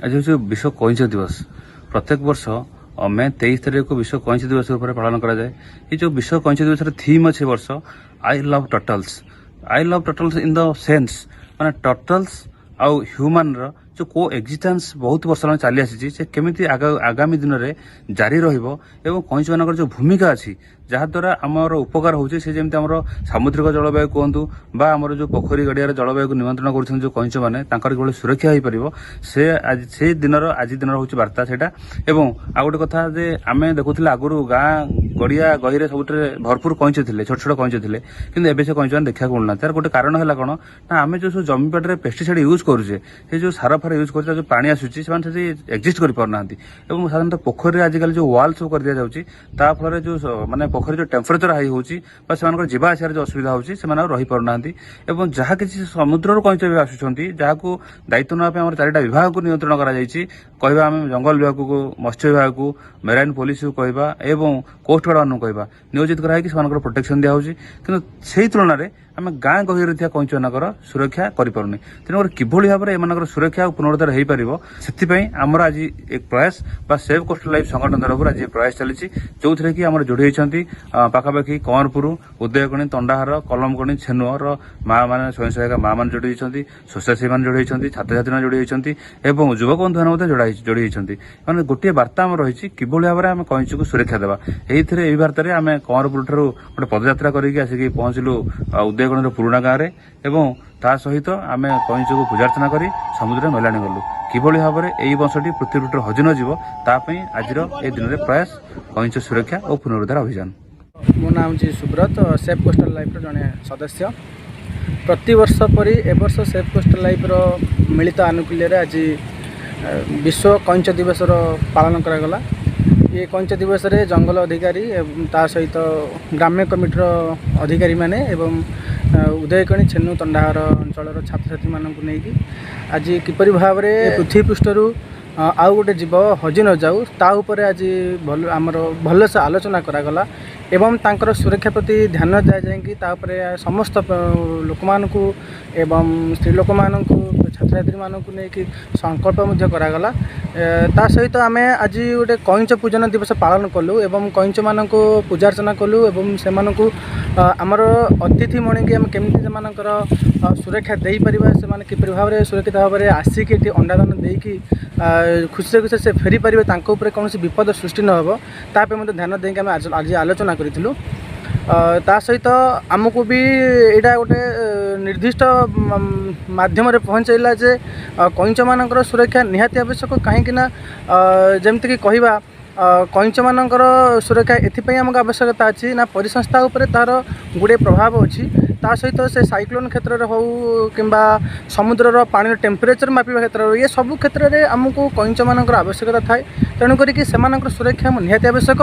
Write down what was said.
आज हूँ विश्व कईच दिवस। प्रत्येक वर्ष मे 23 तारीख को विश्व कईच दिवस पालन करा जाए। ये जो विश्व कईच दिवस थीम अच्छे वर्ष I love turtles. I love turtles in the sense माने टर्टल्स आउ ह्यूमन रो जो को एक्जिस्टेंस बहुत वर्ष चली आसी से केमिति आगामी दिन में जारी रहिबो एवं कईच मान जो भूमिका अच्छी जहाद्वारा आमर उपकार होची से जेमती आमर सामुद्रिक जलवायु कहतु बा आमर जो पोखरी गड़िया जलवायु को नियंत्रण कर जो कईच मैंने किभली सुरक्षा हो पार से दिनर आज दिन हूँ बार्ता सेटा। एवं आ गोटे कथा जे आम देखुले आगुरी गाँ गड़िया गहीरे सब भरपूर कईच थे छोट छोट कईच थे कि एवं से कईच मैंने देखा मिलूना तार गोटे कारण है कौन ना आम जो जमी पाटे पेस्टिसाइड यूज करुचे से जो सार फार यूज कर पानी आसूची से एक्जिस्ट कर पारना साधारणतः पोखरी आजिकल जो वाल सब कर दिया जाता फल जो माने पोखरी जो टेम्परेचर हाई होची जीवा आसार जो असुविधा होची से रही पारना एवं जहाँ किसी समुद्र कईच भी आसुंच जहाँ दायित्व नापी चारिटा विभाग को नियंत्रण कर आम जंगल विभाग को मत्स्य विभाग को मेराइन पुलिस को कहवा एवं कोस्ट गार्ड मान कहवा नियोजित कराई प्रोटेक्शन दिया कि से तुलन में आम गाँ गहरी कईच मान सुरक्षा करें तेणुकर किभली भाव में एम सुरक्षा और पुनरुद्धार हो पार से आमर आज एक प्रयास सेव कोस्टल लाइफ संगठन तरफ आज प्रयास चली जो थे कि आम जोड़ी पाखापाखि कंवरपुर उदयकणी तंडाहार कलमकणी छेनुअर माँ मैंने स्वयं सहायिका माँ मैंने जोड़ी स्वच्छासी मैंने जोड़ी छात्र छात्री जोड़ी और युवक बंधु मैंने जोड़ी मैंने गोटे बार्ता आम रही किभली भाव में आम कईच को सुरक्षा देवा यही बार्तार आम कंवरपुर ठार गोटे पदयात्रा करके आसिक पहुंचलु उदयकणी पुराणा गाँव में एवं ता सहित आम कईच को पूजार्चना कर समुद्र मेलाणी गलु किभली भाव में यही वंशटी पृथ्वी हजि नजीव तापाई आज दिन में प्रयास कईच सुरक्षा और पुनरुद्धार अभियान। मो नाम जी सुब्रत सेफ कोस्टल लाइफ जड़े सदस्य प्रति वर्ष परी ए वर्ष सेफ कोस्टल लाइफ मिलित आनुकूल्य आज विश्व कईच दिवस पालन करागला। ये कईच दिवस रे जंगल अधिकारी ता सहित ग्राम्य कमिटर अधिकारी माने एवं उदयकणी छेनु तंडाहार अंचल छात्र छात्री मानक नहीं आज किपरि भाव में पृथ्वी पृष्ठर आउ गोटे जीव हजि न जाऊ ता उपरे आज भल आमर भल से आलोचना करागला एवं तांकर सुरक्षा प्रति ध्यान दिया जाए कि तापरे समस्त लोक मानकु एवं स्त्री लोक मानकु छात्र छात्री मानकु नहीं कि संकल्प मध्य करागला। ता सहित आम आज गोटे कईच पूजन दिवस पालन कलु एवं कईच मानकु पूजार्चना कलु एवं से मानकु आमर अतिथि मणि की आम केमती से सुरक्षा दे पारिबा से किपरि भाव में सुरक्षित भाव में आसिक अंडादान देकी खुशी खुशी से फेरी पारे कौन विपद सृष्टि न हो तापे ध्यान देके आम आज आलोचना करूँ। ता सहित आमको भी यहाँ गोटे निर्दिष्ट माध्यम पहुँचला जे कईच मान सुरक्षा निहाती आवश्यक कहीं जमीक कहवा कईच मानकर सुरक्षा एथपाई आमको आवश्यकता अच्छी ना परिसंस्था उपर तार गुड़े प्रभाव अच्छी ता सहित से साइक्लोन क्षेत्र हो कि समुद्र पानी टेम्परेचर मापिवा क्षेत्र ये सब क्षेत्र में आमको कईच मानकर आवश्यकता थाए तेणुक सुरक्षा निहाती आवश्यक।